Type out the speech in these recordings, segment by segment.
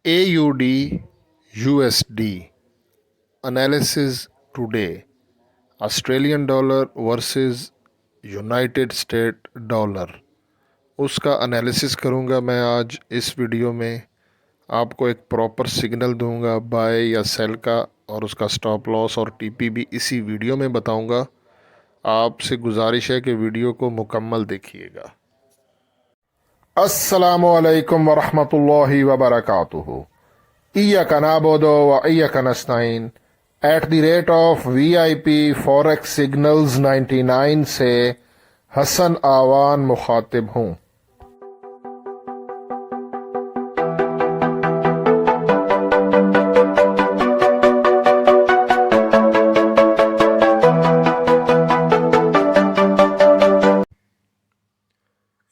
AUD USD analysis today. Australian dollar versus United state dollar, उसका analysis करूंगा मैं आज इस वीडियो में। आपको एक प्रॉपर सिग्नल दूंगा बाय या सेल का, और उसका स्टॉप लॉस और टीपी भी इसी वीडियो में बताऊंगा। आपसे गुजारिश है कि वीडियो को मुकम्मल देखिएगा। अस्सलामु अलैकुम वरहमतुल्लाहि वबरकातुहू। इय्याका नअबुदु व इय्याका नस्तईन @ VIP फॉरेक्स सिग्नल्स 99 से हसन आवान मुखातिब हूँ।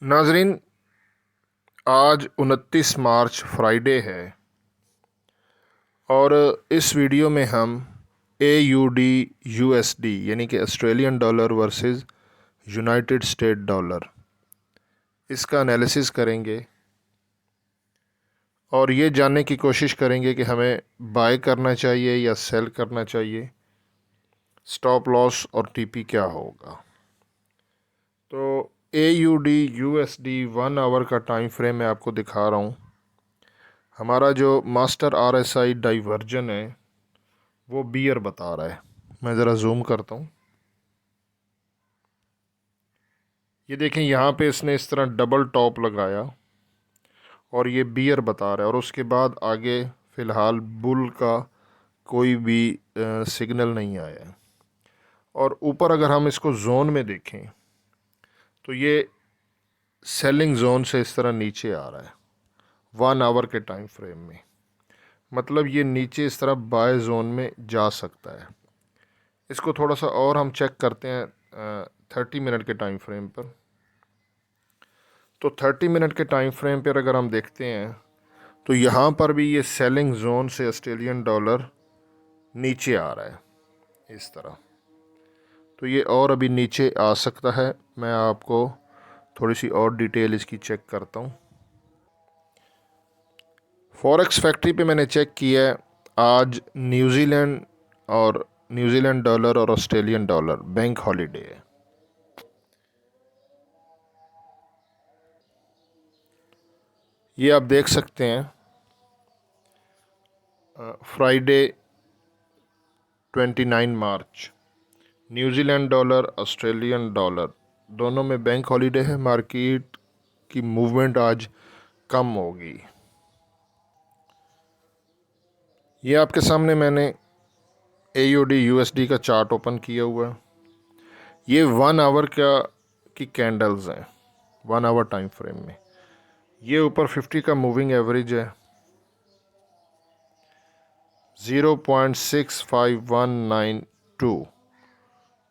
नाजरीन, आज 29 मार्च फ्राइडे है और इस वीडियो में हम AUD USD यानी कि Australian dollar versus United state dollar, इसका एनालिसिस करेंगे और ये जानने की कोशिश करेंगे कि हमें बाय करना चाहिए या सेल करना चाहिए, स्टॉप लॉस और टीपी क्या होगा। तो AUD USD 1 आवर का टाइम फ्रेम मैं आपको दिखा रहा हूँ। हमारा जो मास्टर RSI डाइवर्जन है वो बियर बता रहा है। मैं ज़रा जूम करता हूँ। ये देखें, यहाँ पे इसने इस तरह डबल टॉप लगाया और ये बियर बता रहा है, और उसके बाद आगे फ़िलहाल बुल का कोई भी सिग्नल नहीं आया है। और ऊपर अगर हम इसको जोन में देखें तो ये सेलिंग जोन से इस तरह नीचे आ रहा है 1 आवर के टाइम फ्रेम में। मतलब ये नीचे इस तरह बाय जोन में जा सकता है। इसको थोड़ा सा और हम चेक करते हैं 30 मिनट के टाइम फ्रेम पर। तो 30 मिनट के टाइम फ्रेम पर अगर हम देखते हैं तो यहाँ पर भी ये सेलिंग जोन से ऑस्ट्रेलियन डॉलर नीचे आ रहा है इस तरह। तो ये और अभी नीचे आ सकता है। मैं आपको थोड़ी सी और डिटेल इसकी चेक करता हूँ। फॉरेक्स फैक्ट्री पे मैंने चेक किया है, आज न्यूजीलैंड डॉलर और ऑस्ट्रेलियन डॉलर बैंक हॉलीडे है। ये आप देख सकते हैं फ्राइडे 29 मार्च, न्यूजीलैंड डॉलर ऑस्ट्रेलियन डॉलर दोनों में बैंक हॉलीडे है। मार्केट की मूवमेंट आज कम होगी। ये आपके सामने मैंने AUD USD का चार्ट ओपन किया हुआ है। ये 1 आवर की कैंडल्स हैं 1 आवर टाइम फ्रेम में। ये ऊपर 50 का मूविंग एवरेज है 0.65192।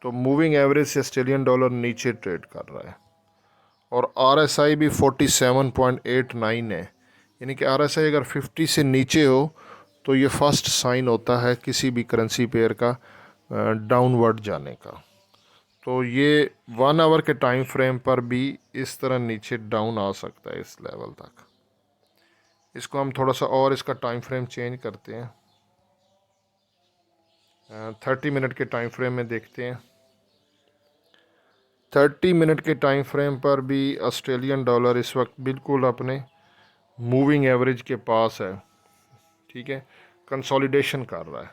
तो मूविंग एवरेज से ऑस्ट्रेलियन डॉलर नीचे ट्रेड कर रहा है और RSI भी 47.89 है। यानी कि RSI अगर 50 से नीचे हो तो ये फर्स्ट साइन होता है किसी भी करेंसी पेयर का डाउनवर्ड जाने का। तो ये 1 आवर के टाइम फ्रेम पर भी इस तरह नीचे डाउन आ सकता है इस लेवल तक। इसको हम थोड़ा सा और इसका टाइम फ्रेम चेंज करते हैं, 30 मिनट के टाइम फ्रेम में देखते हैं। 30 मिनट के टाइम फ्रेम पर भी ऑस्ट्रेलियन डॉलर इस वक्त बिल्कुल अपने मूविंग एवरेज के पास है। ठीक है, कंसोलिडेशन कर रहा है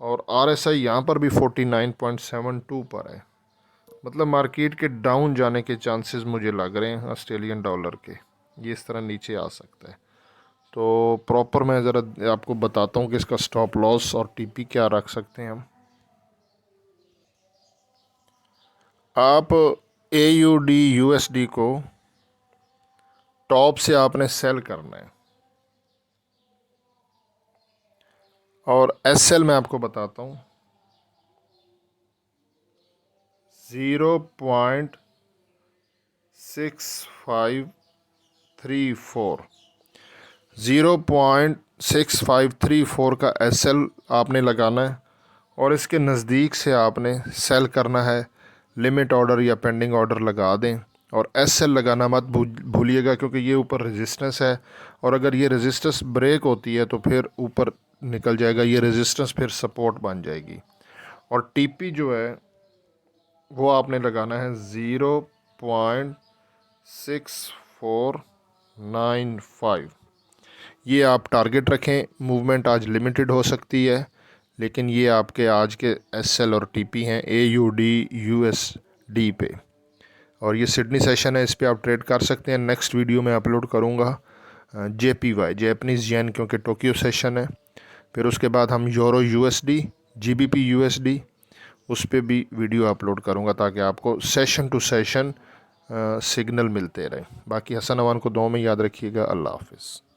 और RSI यहाँ पर भी 49.72 पर है। मतलब मार्केट के डाउन जाने के चांसेस मुझे लग रहे हैं ऑस्ट्रेलियन डॉलर के। ये इस तरह नीचे आ सकता है। तो प्रॉपर मैं ज़रा आपको बताता हूँ कि इसका स्टॉप लॉस और टीपी क्या रख सकते हैं हम। आप AUD USD को टॉप से आपने सेल करना है और SL मैं आपको बताता हूँ 0.6534 0.6534 का SL आपने लगाना है और इसके नज़दीक से आपने सेल करना है। लिमिट ऑर्डर या पेंडिंग ऑर्डर लगा दें और SL लगाना मत भूलिएगा, क्योंकि ये ऊपर रेजिस्टेंस है, और अगर ये रेजिस्टेंस ब्रेक होती है तो फिर ऊपर निकल जाएगा ये रेजिस्टेंस, फिर सपोर्ट बन जाएगी। और TP जो है वो आपने लगाना है 0.6495। ये आप टारगेट रखें। मूवमेंट आज लिमिटेड हो सकती है, लेकिन ये आपके आज के SL और TP हैं AUD USD पे, और ये सिडनी सेशन है, इस पे आप ट्रेड कर सकते हैं। नेक्स्ट वीडियो में अपलोड करूँगा JPY जैपनीज़ येन, क्योंकि टोक्यो सेशन है। फिर उसके बाद हम यूरो USD, GBP USD, उस पर भी वीडियो अपलोड करूँगा, ताकि आपको सेशन टू सेशन सिग्नल मिलते रहे। बाकी हसन अवान को दुआ में याद रखिएगा। अल्लाह हाफिज़।